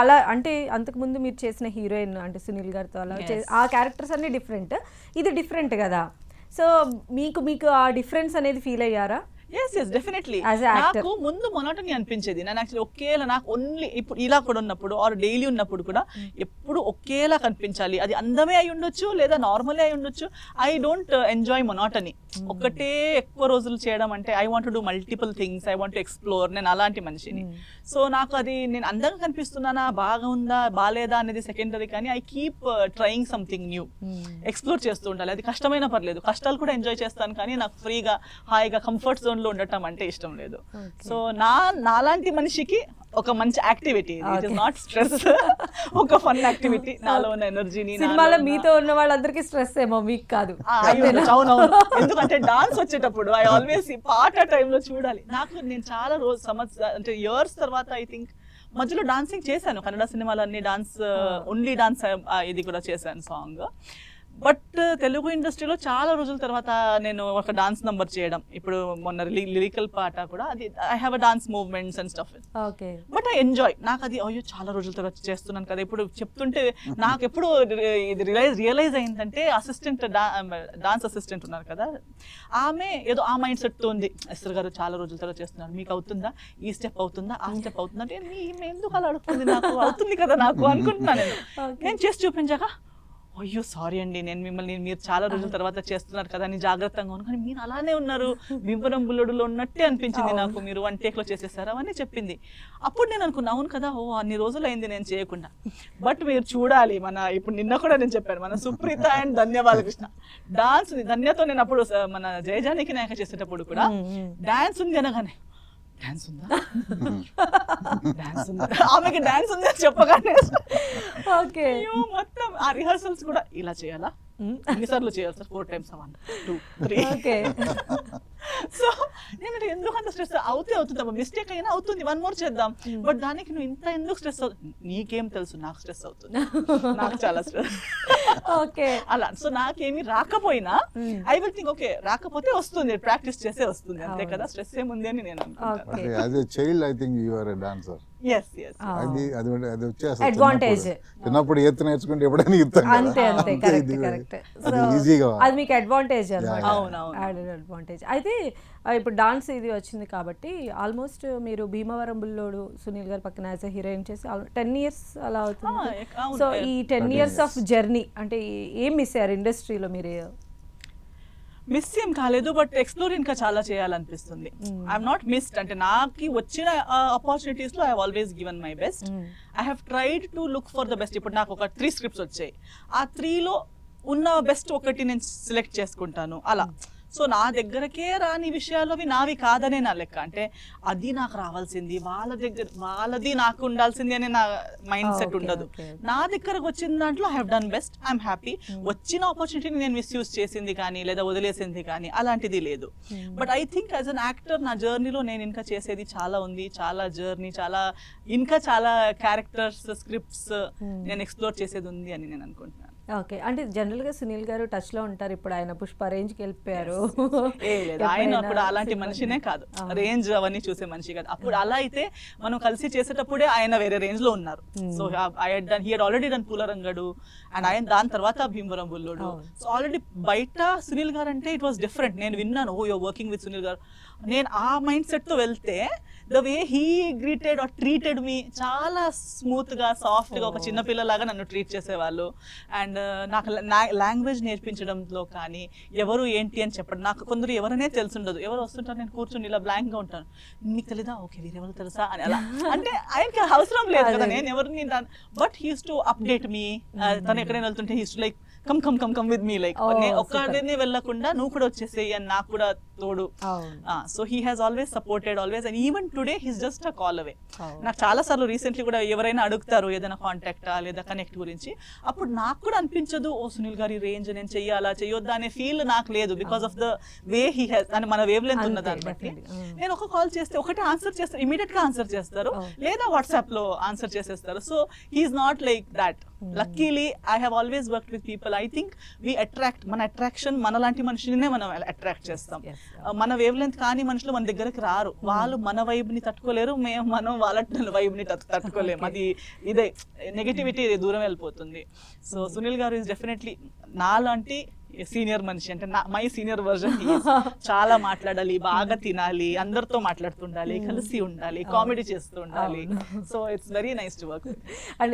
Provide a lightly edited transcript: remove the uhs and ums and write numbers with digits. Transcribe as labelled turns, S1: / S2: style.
S1: అలా అంటే అంతకుముందు మీరు చేసిన హీరోయిన్ అంటే సునీల్ గారితో అలా ఆ క్యారెక్టర్స్ అన్ని డిఫరెంట్, ఇది డిఫరెంట్ కదా. సో మీకు ఆ డిఫరెన్స్ అనేది ఫీల్ అయ్యారా?
S2: Yes definitely. నాకు ముందు మొనోటనీ అనిపించేది. నేను యాక్చువల్లీ ఒకేలా నాకు ఓన్లీ ఇప్పుడు ఇలా కూడా ఉన్నప్పుడు ఆర్ డైలీ ఉన్నప్పుడు కూడా ఎప్పుడు ఒకేలా కనిపించాలి. అది అందమే అయి ఉండొచ్చు లేదా నార్మలే అయి ఉండొచ్చు. I don't enjoy monotony. ఒకటే ఎక్కువ రోజులు చేయడం అంటే I want to do multiple things, I want to explore. నేను అలాంటి మనిషిని. సో నాకు అది నేను అందంగా కనిపిస్తున్నానా, బాగా ఉందా బాలేదా అనేది సెకండరీ, కానీ I keep trying something new, explore చేస్తూ ఉండాలి. అది కష్టమైనా పర్లేదు, కష్టాలు కూడా ఎంజాయ్ చేస్తాను, కానీ నాకు ఫ్రీగా హాయిగా కంఫర్ట్ జోన్ లో ఉండటం అంటే ఇష్టం లేదు. సో నాలాంటి మనిషికి ఒక మంచి activity, it is not stress, ఒక ఫన్ యాక్టివిటీ. నాలో ఉన్న ఎనర్జీని,
S1: సినిమాలో మీతో ఉన్న వాళ్ళందరికీ స్ట్రెస్ ఏమో, మీకు కాదు.
S2: అవునవును. ఎందుకంటే డాన్స్ వచ్చేటప్పుడు ఐ ఆల్వేస్ పాట టైంలో చూడాలి. నేను చాలా అంటే ఇయర్స్ తర్వాత ఐ థింక్ మధ్యలో డాన్సింగ్ చేశాను. కన్నడ సినిమాలో అన్ని డాన్స్, ఓన్లీ డాన్స్ ఇది కూడా చేశాను సాంగ్. బట్ తెలుగు ఇండస్ట్రీలో చాలా రోజుల తర్వాత నేను ఒక డాన్స్ నంబర్ చేయడం, ఇప్పుడు మొన్న లిరికల్ పాట కూడా, అది I have a dance movements and stuff. But I enjoy. నాకు అది అయ్యో చాలా రోజుల తర్వాత చేస్తున్నాను కదా. ఇప్పుడు చెప్తుంటే నాకు ఎప్పుడు ఇది రియలైజ్ అయిందంటే, అసిస్టెంట్ డాన్స్ అసిస్టెంట్ ఉన్నారు కదా, ఆమె ఏదో ఆ మైండ్ సెట్తో ఉంది, ఎస్ఆర్ గారు చాలా రోజుల తర్వాత చేస్తున్నారు, మీకు అవుతుందా, ఈ స్టెప్ అవుతుందా, ఆ స్టెప్ అవుతుందా అంటే, ఎందుకు అలా అడుగుతుంది, నాకు అవుతుంది కదా నాకు అనుకుంటున్నాను. నేను చేసి చూపించాక అయ్యో సారీ అండి, నేను మిమ్మల్ని మీరు చాలా రోజుల తర్వాత చేస్తున్నారు కదా అని జాగ్రత్తగా ఉన్నాను, కానీ మీరు అలానే ఉన్నారు, బింబరం బుల్లడులో ఉన్నట్టే అనిపించింది నాకు, మీరు వన్ టేక్లో చేసేసారు అవన్నీ చెప్పింది. అప్పుడు నేను అనుకున్నా, అవును కదా, అన్ని రోజులు అయింది నేను చేయకుండా. బట్ మీరు చూడాలి, ఇప్పుడు నిన్న కూడా నేను చెప్పాను, మన Supritha and Dhanya Balakrishna dance ఉంది. ధన్యతో నేను అప్పుడు మన జయజానికి నాయక చేసేటప్పుడు కూడా డాన్స్ ఉంది అనగానే, డాన్స్ ఉందా, డాన్స్ ఉందా, ఆమెకి డాన్స్ ఉంది అని చెప్పగానే మొత్తం ఆ రిహర్సల్స్ కూడా ఇలా చేయాలా, ఎన్నిసార్లు చేయాలి సార్, 4 times 1 2 3. సో నేను ఎందుకంత స్ట్రెస్ అవుతుందమ్మా, మిస్టేక్ అయినా అవుతుంది, 1 more చేద్దాం, బట్ దానికి నువ్వు ఇంత ఎందుకు స్ట్రెస్ అవుతుంది, నీకేం తెలుసు, నాకు స్ట్రెస్ అవుతుంది, నాకు చాలా స్ట్రెస్ అలా. సో నాకేమి రాకపోయినా ఐ విల్ థింక్ ఓకే, రాకపోతే వస్తుంది, ప్రాక్టీస్ చేసే వస్తుంది, అంతే కదా, స్ట్రెస్ ఏముంది అని నేను అనుకుంటాను.
S3: As a child I think you are a dancer.
S1: అది అడ్వాంటేజ్.
S3: చిన్నప్పుడు ఈత నేర్చుకుంటే ఎప్పుడైనా ఈతాం
S1: అంతే కరెక్ట్. అది మీకు అడ్వాంటేజ్ అన్నమాట, అడ్వాంటేజ్. అయితే ఇప్పుడు డాన్స్ ఇది వచ్చింది కాబట్టి ఆల్మోస్ట్ మీరు భీమవరం బుల్లోడు సునీల్ గారి పక్కన యాజ్ ఎ హీరోయిన్ చేసి 10 years అలా అవుతుంది. సో ఈ 10 years ఆఫ్ జర్నీ అంటే ఏం మిస్ అయ్యారు ఇండస్ట్రీలో మీరు?
S2: మిస్ ఏం కాలేదు, బట్ ఎక్స్ప్లోర్ ఇంకా చాలా చేయాలనిపిస్తుంది. ఐఎమ్ నాట్ మిస్డ్, అంటే నాకు వచ్చిన ఆపర్చునిటీస్ లో I have always given my best. I have tried to look for the best. ఇప్పుడు నాకు ఒక 3 scripts వచ్చాయి, ఆ 3లో ఉన్న బెస్ట్ ఒకటి నేను సెలెక్ట్ చేసుకుంటాను అలా. సో నా దగ్గరకే రాని విషయాలు అవి నావి కాదనే నా లెక్క. అంటే అది నాకు రావాల్సింది, వాళ్ళది నాకు ఉండాల్సింది అనే నా మైండ్ సెట్ ఉండదు. నా దగ్గరకు వచ్చిన దాంట్లో I have done best, I'm happy. వచ్చిన ఆపర్చునిటీని నేను మిస్యూజ్ చేసింది కానీ లేదా వదిలేసింది కానీ అలాంటిది లేదు. But I think as an actor నా జర్నీలో నేను ఇంకా చేసేది చాలా ఉంది, చాలా జర్నీ, ఇంకా చాలా క్యారెక్టర్స్, స్క్రిప్ట్స్ నేను ఎక్స్ప్లోర్ చేసేది ఉంది అని నేను అనుకుంటున్నాను.
S1: ఓకే, అంటే జనరల్ గా సునీల్ గారు టచ్ లో ఉంటారు. ఇప్పుడు ఆయన పుష్ప రేంజ్ కి వెళ్ళిపోయారు.
S2: ఆయన అప్పుడు అలాంటి మనిషినే కాదు, రేంజ్ అవన్నీ చూసే మనిషి కాదు. అప్పుడు అలా అయితే మనం కలిసి చేసేటప్పుడే ఆయన వేరే రేంజ్ లో ఉన్నారు. So he had already done Poolarangadu and ఆయన దాని తర్వాత భీమవరం బుల్లోడు. సో ఆల్రెడీ బయట సునీల్ గారు అంటే ఇట్ వాస్ డిఫరెంట్. నేను విన్నాను, oh you're working with Sunil garu. నేను ఆ మైండ్ సెట్ తో వెళ్తే the way he greeted or treated me, చాలా స్మూత్ గా సాఫ్ట్ గా ఒక చిన్న పిల్లలాగా నన్ను ట్రీట్ చేసేవాళ్ళు. అండ్ నాకు లాంగ్వేజ్ నేర్పించడంలో కానీ, ఎవరు ఏంటి అని చెప్పడం, నాకు కొందరు ఎవరనే తెలుసుండదు, ఎవరు వస్తుంటారు, నేను కూర్చొని ఇలా బ్లాంక్ గా ఉంటాను, మీకు తెలీదా, ఓకే వీరెవరు తెలుసా అని అలా. అంటే ఆయనకి అవసరం లేదు కదా నేను ఎవరిని, but he uses to update me. తను ఎక్కడైనా వెళ్తుంటే he uses to like come with me, like ఒక్కడినే వెళ్ళకుండా నువ్వు కూడా వచ్చేసేయి అని నాకు కూడా తోడు. So he has always supported always, and even today he's just a call away. నాకు చాలా సార్లు రీసెంట్లీ కూడా ఎవరైనా అడుగుతారు ఏదైనా కాంటాక్టా లేదా కనెక్ట్ గురించి, అప్పుడు నాకు కూడా అనిపించదు ఓ సునీల్ గారి రేంజ్ నేను చెయ్యాలా చేయొద్దా అనే ఫీల్ నాకు లేదు, because of the way he has, అని మన వేవ్ లెంత్ ఉన్న దాన్ని బట్టి. నేను ఒక కాల్ చేస్తే ఒకటి ఆన్సర్ చేస్తారు, ఇమీడియట్ గా ఆన్సర్ చేస్తారు, లేదా వాట్సాప్ లో ఆన్సర్ చేసేస్తారు. So he's not like that. Luckily I have always worked with people చేయాలి. ఐ థింక్ మన అట్రాక్షన్ మనలాంటి మనిషినే మనం అట్రాక్ట్ చేస్తాం.
S1: Yes.
S2: మన వేవ్ లెంత్ కాని మనుషులు మన దగ్గరకు రారు. వాళ్ళు మన వైబ్ ని తట్టుకోలేరు, మనం వాళ్ళ వైబ్ ని తట్టుకోలేము. అది ఇదే నెగటివిటీ దూరం వెళ్ళిపోతుంది. సో సునీల్ గారు ఇస్ డెఫినెట్లీ నాలాంటి సీనియర్ మనిషి, అంటే మై సీనియర్ వర్జన్. చాలా మాట్లాడాలి, బాగా తినాలి, అందరితో మాట్లాడుతుండాలి, కలిసి ఉండాలి, కామెడీ చేస్తూ ఉండాలి. So it's very nice to work.